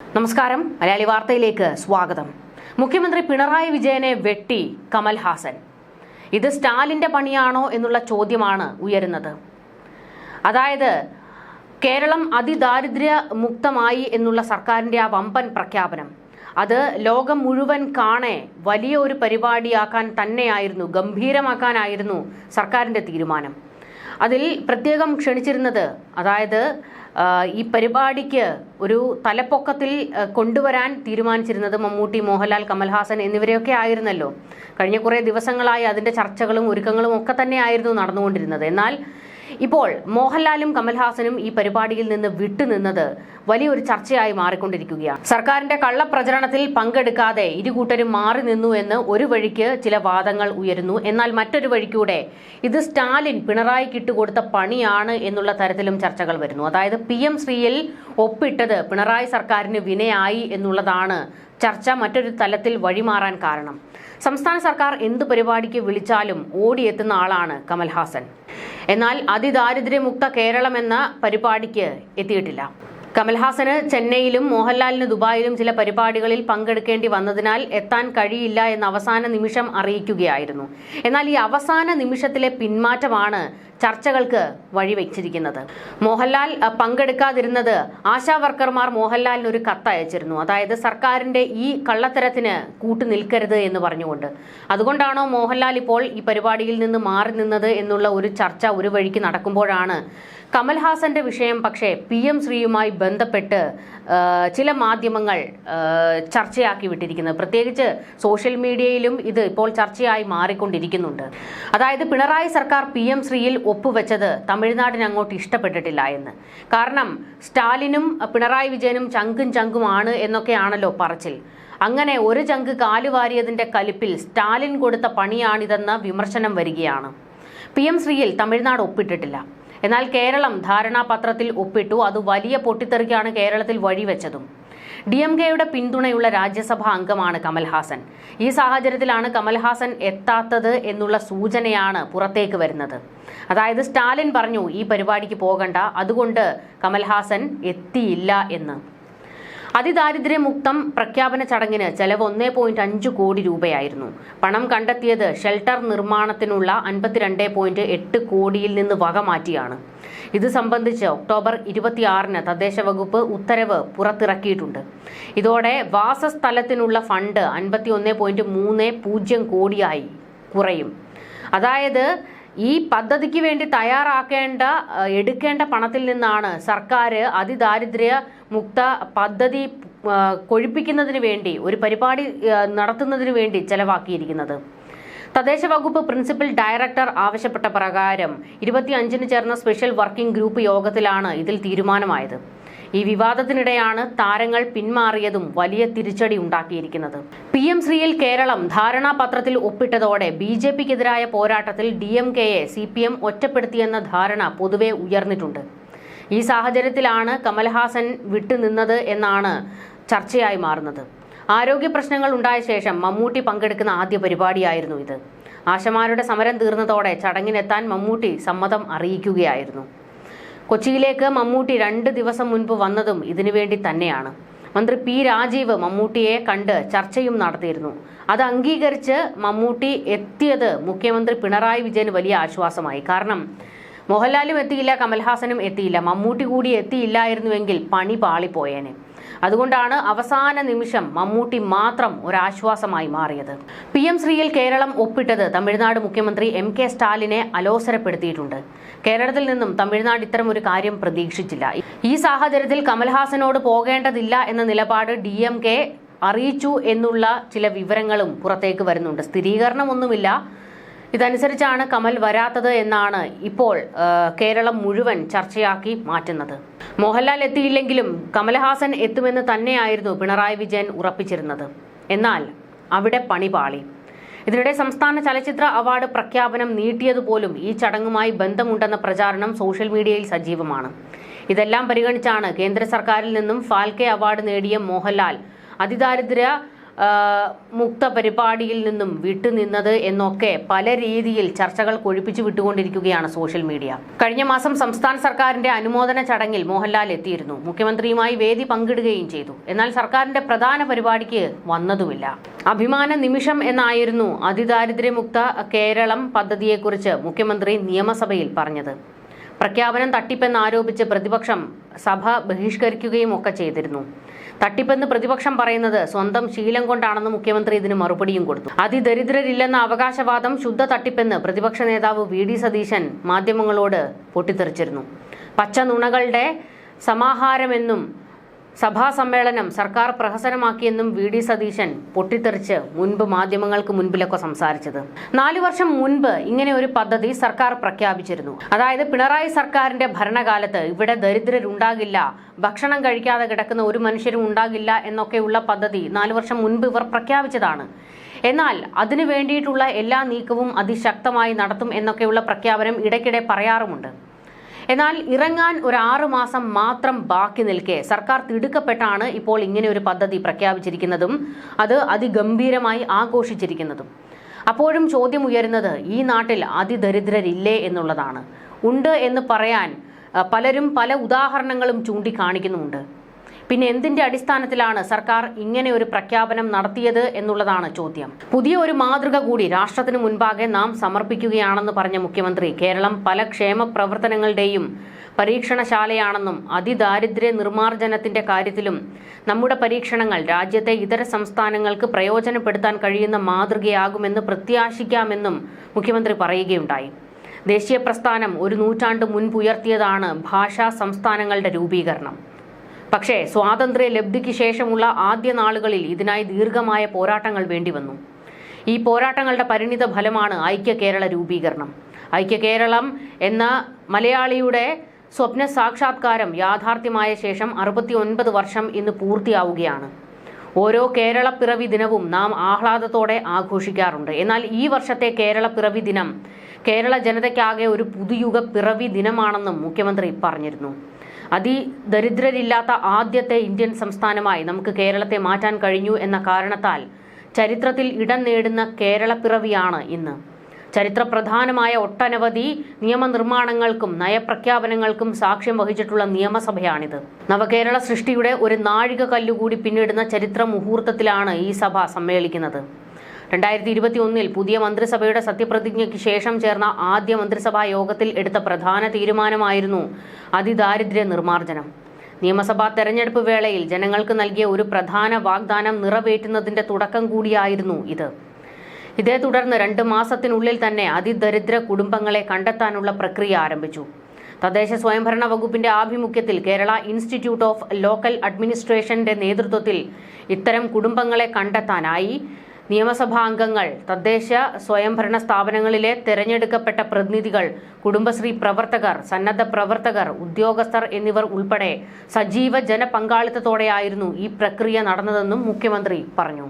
നമസ്കാരം, മലയാളി വാർത്തയിലേക്ക് സ്വാഗതം. മുഖ്യമന്ത്രി പിണറായി വിജയനെ വെട്ടി കമൽഹാസൻ. ഇത് സ്റ്റാലിന്റെ പണിയാണോ എന്നുള്ള ചോദ്യമാണ് ഉയരുന്നത്. അതായത് കേരളം അതിദാരിദ്ര്യ മുക്തമായി എന്നുള്ള സർക്കാരിന്റെ ആ വമ്പൻ പ്രഖ്യാപനം, അത് ലോകം മുഴുവൻ കാണെ വലിയ ഒരു പരിപാടിയാക്കാൻ തന്നെയായിരുന്നു, ഗംഭീരമാക്കാനായിരുന്നു സർക്കാരിന്റെ തീരുമാനം. അതിൽ പ്രത്യേകം ക്ഷണിച്ചിരുന്നത്, അതായത് ഈ പരിപാടിക്ക് ഒരു തലപ്പൊക്കത്തിൽ കൊണ്ടുവരാൻ തീരുമാനിച്ചിരുന്നത് മമ്മൂട്ടി, മോഹൻലാൽ, കമൽഹാസൻ എന്നിവരെയൊക്കെ ആയിരുന്നല്ലോ. കഴിഞ്ഞ കുറേ ദിവസങ്ങളായി അതിന്റെ ചർച്ചകളും ഒരുക്കങ്ങളും ഒക്കെ തന്നെയായിരുന്നു നടന്നുകൊണ്ടിരുന്നത്. എന്നാൽ ഇപ്പോൾ മോഹൻലാലും കമൽഹാസനും ഈ പരിപാടിയിൽ നിന്ന് വിട്ടുനിന്നത് വലിയൊരു ചർച്ചയായി മാറിക്കൊണ്ടിരിക്കുകയാണ്. സർക്കാരിന്റെ കള്ളപ്രചരണത്തിൽ പങ്കെടുക്കാതെ ഇരുകൂട്ടരും മാറി നിന്നു എന്ന് ഒരു വഴിക്ക് ചില വാദങ്ങൾ ഉയരുന്നു. എന്നാൽ മറ്റൊരു വഴിക്കൂടെ ഇത് സ്റ്റാലിൻ പിണറായിക്ക് ഇട്ടുകൊടുത്ത പണിയാണ് എന്നുള്ള തരത്തിലും ചർച്ചകൾ വരുന്നു. അതായത് PM ശ്രീയിൽ ഒപ്പിട്ടത് പിണറായി സർക്കാരിന് വിനയായി എന്നുള്ളതാണ് ചർച്ച മറ്റൊരു തലത്തിൽ വഴിമാറാൻ കാരണം. സംസ്ഥാന സർക്കാർ എന്ത് പരിപാടിക്ക് വിളിച്ചാലും ഓടിയെത്തുന്ന ആളാണ് കമൽഹാസൻ. എന്നാൽ അതിദാരിദ്ര്യമുക്ത കേരളം എന്ന പരിപാടിക്ക് എത്തിയിട്ടില്ല. കമൽഹാസന് ചെന്നൈയിലും മോഹൻലാലിന് ദുബായിലും ചില പരിപാടികളിൽ പങ്കെടുക്കേണ്ടി വന്നതിനാൽ എത്താൻ കഴിയില്ല എന്ന് അവസാന നിമിഷം അറിയിക്കുകയായിരുന്നു. എന്നാൽ ഈ അവസാന നിമിഷത്തിലെ പിന്മാറ്റമാണ് ചർച്ചകൾക്ക് വഴിവെച്ചിരിക്കുന്നത്. മോഹൻലാൽ പങ്കെടുക്കാതിരുന്നത് ആശാ വർക്കർമാർ മോഹൻലാലിന് ഒരു കത്ത് അയച്ചിരുന്നു. അതായത് സർക്കാരിന്റെ ഈ കള്ളത്തരത്തിന് കൂട്ടുനിൽക്കരുത് എന്ന് പറഞ്ഞുകൊണ്ട്. അതുകൊണ്ടാണോ മോഹൻലാൽ ഇപ്പോൾ ഈ പരിപാടിയിൽ നിന്ന് മാറി നിന്നത് എന്നുള്ള ഒരു ചർച്ച ഒരു വഴിക്ക് നടക്കുമ്പോഴാണ് കമൽഹാസന്റെ വിഷയം പക്ഷേ PM ശ്രീയുമായി ബന്ധപ്പെട്ട് ചില മാധ്യമങ്ങൾ ചർച്ചയാക്കി വിട്ടിരിക്കുന്നത്. പ്രത്യേകിച്ച് സോഷ്യൽ മീഡിയയിലും ഇത് ഇപ്പോൾ ചർച്ചയായി മാറിക്കൊണ്ടിരിക്കുന്നുണ്ട്. അതായത് പിണറായി സർക്കാർ PM ശ്രീയിൽ ഒപ്പുവെച്ചത് തമിഴ്നാടിന് അങ്ങോട്ട് ഇഷ്ടപ്പെട്ടിട്ടില്ല എന്ന്. കാരണം സ്റ്റാലിനും പിണറായി വിജയനും ചങ്കും ചങ്കുമാണ് എന്നൊക്കെയാണല്ലോ പറച്ചിൽ. അങ്ങനെ ഒരു ചങ്ക് കാലുവാരിയതിന്റെ കലിപ്പിൽ സ്റ്റാലിൻ കൊടുത്ത പണിയാണിതെന്ന വിമർശനം വരികയാണ്. PM ശ്രീയിൽ തമിഴ്നാട് ഒപ്പിട്ടിട്ടില്ല. എന്നാൽ കേരളം ധാരണാപത്രത്തിൽ ഒപ്പിട്ടു. അത് വലിയ പൊട്ടിത്തെറിക്കാണ് കേരളത്തിൽ വഴിവെച്ചതും. DMKയുടെ പിന്തുണയുള്ള രാജ്യസഭാ അംഗമാണ് കമൽഹാസൻ. ഈ സാഹചര്യത്തിലാണ് കമൽഹാസൻ എത്താത്തത് എന്നുള്ള സൂചനയാണ് പുറത്തേക്ക് വരുന്നത്. അതായത് സ്റ്റാലിൻ പറഞ്ഞു ഈ പരിപാടിക്ക് പോകണ്ട, അതുകൊണ്ട് കമൽഹാസൻ എത്തിയില്ല എന്ന്. അതിദാരിദ്ര്യമുക്തം പ്രഖ്യാപന ചടങ്ങിന് ചെലവ് 1.5 കോടി രൂപയായിരുന്നു. പണം കണ്ടെത്തിയത് ഷെൽട്ടർ നിർമ്മാണത്തിനുള്ള 52.8 കോടിയിൽ നിന്ന് വകമാറ്റിയാണ്. ഇത് സംബന്ധിച്ച് ഒക്ടോബർ 26-ന് തദ്ദേശ വകുപ്പ് ഉത്തരവ് പുറത്തിറക്കിയിട്ടുണ്ട്. ഇതോടെ വാസസ്ഥലത്തിനുള്ള ഫണ്ട് 51.30 കോടിയായി കുറയും. അതായത് ഈ പദ്ധതിക്ക് വേണ്ടി എടുക്കേണ്ട പണത്തിൽ നിന്നാണ് സർക്കാർ അതിദാരിദ്ര്യ മുക്ത പദ്ധതി കൊഴിപ്പിക്കുന്നതിന് വേണ്ടി, ഒരു പരിപാടി നടത്തുന്നതിന് വേണ്ടി ചെലവാക്കിയിരിക്കുന്നത്. തദ്ദേശ വകുപ്പ് പ്രിൻസിപ്പൽ ഡയറക്ടർ ആവശ്യപ്പെട്ട പ്രകാരം 25-ന് ചേർന്ന സ്പെഷ്യൽ വർക്കിംഗ് ഗ്രൂപ്പ് യോഗത്തിലാണ് ഇതിൽ തീരുമാനമായത്. ഈ വിവാദത്തിനിടെയാണ് താരങ്ങൾ പിന്മാറിയതും വലിയ തിരിച്ചടി ഉണ്ടാക്കിയിരിക്കുന്നത്. PM ശ്രീയിൽ കേരളം ധാരണാപത്രത്തിൽ ഒപ്പിട്ടതോടെ BJPക്കെതിരായ പോരാട്ടത്തിൽ DMKയെ CPM ഒറ്റപ്പെടുത്തിയെന്ന ധാരണ പൊതുവെ ഉയർന്നിട്ടുണ്ട്. ഈ സാഹചര്യത്തിലാണ് കമൽഹാസൻ വിട്ടുനിന്നത് എന്നാണ് ചർച്ചയായി മാറുന്നത്. ആരോഗ്യ പ്രശ്നങ്ങൾ ഉണ്ടായ ശേഷം മമ്മൂട്ടി പങ്കെടുക്കുന്ന ആദ്യ പരിപാടിയായിരുന്നു ഇത്. ആശമാരുടെ സമരം തീർന്നതോടെ ചടങ്ങിനെത്താൻ മമ്മൂട്ടി സമ്മതം അറിയിക്കുകയായിരുന്നു. കൊച്ചിയിലേക്ക് മമ്മൂട്ടി 2 ദിവസം മുൻപ് വന്നതും ഇതിനുവേണ്ടി തന്നെയാണ്. മന്ത്രി P രാജീവ് മമ്മൂട്ടിയെ കണ്ട് ചർച്ചയും നടത്തിയിരുന്നു. അത് അംഗീകരിച്ച് മമ്മൂട്ടി എത്തിയത് മുഖ്യമന്ത്രി പിണറായി വിജയന് വലിയ ആശ്വാസമായി. കാരണം മോഹൻലാലും എത്തിയില്ല, കമൽഹാസനും എത്തിയില്ല, മമ്മൂട്ടി കൂടി എത്തിയില്ലായിരുന്നുവെങ്കിൽ പണി പാളിപ്പോയേനെ. അതുകൊണ്ടാണ് അവസാന നിമിഷം മമ്മൂട്ടി മാത്രം ഒരാശ്വാസമായി മാറിയത്. PM ശ്രീയിൽ കേരളം ഒപ്പിട്ടത് തമിഴ്നാട് മുഖ്യമന്ത്രി MK സ്റ്റാലിനെ അലോസരപ്പെടുത്തിയിട്ടുണ്ട്. കേരളത്തിൽ നിന്നും തമിഴ്നാട് ഇത്തരം ഒരു കാര്യം പ്രതീക്ഷിച്ചില്ല. ഈ സാഹചര്യത്തിൽ കമൽഹാസനോട് പോകേണ്ടതില്ല എന്ന നിലപാട് DMK അറിയിച്ചു എന്നുള്ള ചില വിവരങ്ങളും പുറത്തേക്ക് വരുന്നുണ്ട്. സ്ഥിരീകരണമൊന്നുമില്ല. ഇതനുസരിച്ചാണ് കമൽ വരാത്തത് എന്നാണ് ഇപ്പോൾ കേരളം മുഴുവൻ ചർച്ചയാക്കി മാറ്റുന്നത്. മോഹൻലാൽ എത്തിയില്ലെങ്കിലും കമൽഹാസൻ എത്തുമെന്ന് തന്നെയായിരുന്നു പിണറായി വിജയൻ ഉറപ്പിച്ചിരുന്നത്. എന്നാൽ അവിടെ പണി പാളി. ഇതിനിടെ സംസ്ഥാന ചലച്ചിത്ര അവാർഡ് പ്രഖ്യാപനം നീട്ടിയതുപോലും ഈ ചടങ്ങുമായി ബന്ധമുണ്ടെന്ന പ്രചാരണം സോഷ്യൽ മീഡിയയിൽ സജീവമാണ്. ഇതെല്ലാം പരിഗണിച്ചാണ് കേന്ദ്ര സർക്കാരിൽ നിന്നും ഫാൽക്കെ അവാർഡ് നേടിയ മോഹൻലാൽ അതിദാരിദ്ര്യ മുക്ത പരിപാടിയിൽ നിന്നും വിട്ടുനിന്നത് എന്നൊക്കെ പല രീതിയിൽ ചർച്ചകൾ കൊഴുപ്പിച്ചു വിട്ടുകൊണ്ടിരിക്കുകയാണ് സോഷ്യൽ മീഡിയ. കഴിഞ്ഞ മാസം സംസ്ഥാന സർക്കാരിന്റെ അനുമോദന ചടങ്ങിൽ മോഹൻലാൽ എത്തിയിരുന്നു. മുഖ്യമന്ത്രിയുമായി വേദി പങ്കിടുകയും ചെയ്തു. എന്നാൽ സർക്കാരിന്റെ പ്രധാന പരിപാടിക്ക് വന്നതുമില്ല. അഭിമാന നിമിഷം എന്നായിരുന്നു അതിദാരിദ്ര്യമുക്ത കേരളം പദ്ധതിയെക്കുറിച്ച് മുഖ്യമന്ത്രി നിയമസഭയിൽ പറഞ്ഞത്. പ്രഖ്യാപനം തട്ടിപ്പെന്നാരോപിച്ച് പ്രതിപക്ഷം സഭ ബഹിഷ്കരിക്കുകയും ഒക്കെ ചെയ്തിരുന്നു. തട്ടിപ്പെന്ന് പ്രതിപക്ഷം പറയുന്നത് സ്വന്തം ശീലം കൊണ്ടാണെന്ന് മുഖ്യമന്ത്രി ഇതിന് മറുപടിയും കൊടുത്തു. അതിദരിദ്രരില്ലെന്ന അവകാശവാദം ശുദ്ധ തട്ടിപ്പെന്ന് പ്രതിപക്ഷ നേതാവ് വി.ഡി. സതീശൻ മാധ്യമങ്ങളോട് പൊട്ടിത്തെറിച്ചിരുന്നു. പച്ച നുണകളുടെ സമാഹാരമെന്നും സഭാ സമ്മേളനം സർക്കാർ പ്രഹസനമാക്കിയെന്നും വി.ഡി. സതീശൻ പൊട്ടിത്തെറിച്ച് മുൻപ് മാധ്യമങ്ങൾക്ക് മുൻപിലൊക്കെ സംസാരിച്ചത്. 4 വർഷം മുൻപ് ഇങ്ങനെ ഒരു പദ്ധതി സർക്കാർ പ്രഖ്യാപിച്ചിരുന്നു. അതായത് പിണറായി സർക്കാരിന്റെ ഭരണകാലത്ത് ഇവിടെ ദരിദ്രരുണ്ടാകില്ല, ഭക്ഷണം കഴിക്കാതെ കിടക്കുന്ന ഒരു മനുഷ്യരും ഉണ്ടാകില്ല എന്നൊക്കെയുള്ള പദ്ധതി 4 വർഷം മുൻപ് ഇവർ പ്രഖ്യാപിച്ചതാണ്. എന്നാൽ അതിനു വേണ്ടിയിട്ടുള്ള എല്ലാ നീക്കവും അതിശക്തമായി നടത്തും എന്നൊക്കെയുള്ള പ്രഖ്യാപനം ഇടയ്ക്കിടെ പറയാറുമുണ്ട്. എന്നാൽ ഇറങ്ങാൻ ഒരു 6 മാസം മാത്രം ബാക്കി നിൽക്കെ സർക്കാർ തിടുക്കപ്പെട്ടാണ് ഇപ്പോൾ ഇങ്ങനെ ഒരു പദ്ധതി പ്രഖ്യാപിച്ചിരിക്കുന്നതും അത് അതിഗംഭീരമായി ആഘോഷിച്ചിരിക്കുന്നതും. അപ്പോഴും ചോദ്യം ഉയരുന്നത് ഈ നാട്ടിൽ അതിദരിദ്രരില്ലേ എന്നുള്ളതാണ്. ഉണ്ട് എന്ന് പറയാൻ പലരും പല ഉദാഹരണങ്ങളും ചൂണ്ടിക്കാണിക്കുന്നുമുണ്ട്. പിന്നെ എന്തിന്റെ അടിസ്ഥാനത്തിലാണ് സർക്കാർ ഇങ്ങനെ ഒരു പ്രഖ്യാപനം നടത്തിയത് എന്നുള്ളതാണ് ചോദ്യം. പുതിയ ഒരു മാതൃക കൂടി രാഷ്ട്രത്തിന് മുൻപാകെ നാം സമർപ്പിക്കുകയാണെന്ന് പറഞ്ഞ മുഖ്യമന്ത്രി കേരളം പല ക്ഷേമ പ്രവർത്തനങ്ങളുടെയും പരീക്ഷണശാലയാണെന്നും അതിദാരിദ്ര്യ നിർമ്മാർജ്ജനത്തിന്റെ കാര്യത്തിലും നമ്മുടെ പരീക്ഷണങ്ങൾ രാജ്യത്തെ ഇതര സംസ്ഥാനങ്ങൾക്ക് പ്രയോജനപ്പെടുത്താൻ കഴിയുന്ന മാതൃകയാകുമെന്ന് പ്രത്യാശിക്കാമെന്നും മുഖ്യമന്ത്രി പറയുകയുണ്ടായി. ദേശീയ പ്രസ്ഥാനം 1 നൂറ്റാണ്ട് മുൻപുയർത്തിയതാണ് ഭാഷാ സംസ്ഥാനങ്ങളുടെ രൂപീകരണം. പക്ഷേ സ്വാതന്ത്ര്യ ലബ്ധിക്ക് ശേഷമുള്ള ആദ്യ നാളുകളിൽ ഇതിനായി ദീർഘമായ പോരാട്ടങ്ങൾ വേണ്ടിവന്നു. ഈ പോരാട്ടങ്ങളുടെ പരിണിത ഫലമാണ് ഐക്യ കേരള രൂപീകരണം. ഐക്യ കേരളം എന്ന മലയാളിയുടെ സ്വപ്ന സാക്ഷാത്കാരം യാഥാർത്ഥ്യമായ ശേഷം 69 വർഷം ഇന്ന് പൂർത്തിയാവുകയാണ്. ഓരോ കേരളപ്പിറവി ദിനവും നാം ആഹ്ലാദത്തോടെ ആഘോഷിക്കാറുണ്ട്. എന്നാൽ ഈ വർഷത്തെ കേരളപ്പിറവി ദിനം കേരള ജനതയ്ക്കാകെ ഒരു പുതുയുഗ പിറവി ദിനമാണെന്നും മുഖ്യമന്ത്രി പറഞ്ഞിരുന്നു. അതിദരിദ്രരില്ലാത്ത ആദ്യത്തെ ഇന്ത്യൻ സംസ്ഥാനമായി നമുക്ക് കേരളത്തെ മാറ്റാൻ കഴിഞ്ഞു എന്ന കാരണത്താൽ ചരിത്രത്തിൽ ഇടം നേടുന്ന കേരളപ്പിറവിയാണ് ഇന്ന്. ചരിത്രപ്രധാനമായ ഒട്ടനവധി നിയമനിർമ്മാണങ്ങൾക്കും നയപ്രഖ്യാപനങ്ങൾക്കും സാക്ഷ്യം വഹിച്ചിട്ടുള്ള നിയമസഭയാണിത്. നവകേരള സൃഷ്ടിയുടെ ഒരു നാഴിക കല്ലുകൂടി പിന്നിടുന്ന ചരിത്ര മുഹൂർത്തത്തിലാണ് ഈ സഭ സമ്മേളിക്കുന്നത്. 2021 പുതിയ മന്ത്രിസഭയുടെ സത്യപ്രതിജ്ഞയ്ക്ക് ശേഷം ചേർന്ന ആദ്യ മന്ത്രിസഭാ യോഗത്തിൽ എടുത്ത പ്രധാന തീരുമാനമായിരുന്നു അതിദാരിദ്ര്യ നിർമ്മാർജ്ജനം. നിയമസഭാ തെരഞ്ഞെടുപ്പ് വേളയിൽ ജനങ്ങൾക്ക് നൽകിയ ഒരു പ്രധാന വാഗ്ദാനം നിറവേറ്റുന്നതിന്റെ തുടക്കം കൂടിയായിരുന്നു ഇത്. ഇതേ തുടർന്ന് 2 മാസത്തിനുള്ളിൽ തന്നെ അതിദരിദ്ര കുടുംബങ്ങളെ കണ്ടെത്താനുള്ള പ്രക്രിയ ആരംഭിച്ചു. തദ്ദേശ സ്വയംഭരണ വകുപ്പിന്റെ ആഭിമുഖ്യത്തിൽ കേരള ഇൻസ്റ്റിറ്റ്യൂട്ട് ഓഫ് ലോക്കൽ അഡ്മിനിസ്ട്രേഷന്റെ നേതൃത്വത്തിൽ ഇത്തരം കുടുംബങ്ങളെ കണ്ടെത്താനായി നിയമസഭാംഗങ്ങൾ, തദ്ദേശ സ്വയംഭരണ സ്ഥാപനങ്ങളിലെ തെരഞ്ഞെടുക്കപ്പെട്ട പ്രതിനിധികൾ, കുടുംബശ്രീ പ്രവർത്തകർ, സന്നദ്ധ പ്രവർത്തകർ, ഉദ്യോഗസ്ഥർ എന്നിവർ ഉൾപ്പെടെ സജീവ ജനപങ്കാളിത്തത്തോടെയായിരുന്നു ഈ പ്രക്രിയ നടന്നതെന്നും മുഖ്യമന്ത്രി പറഞ്ഞു.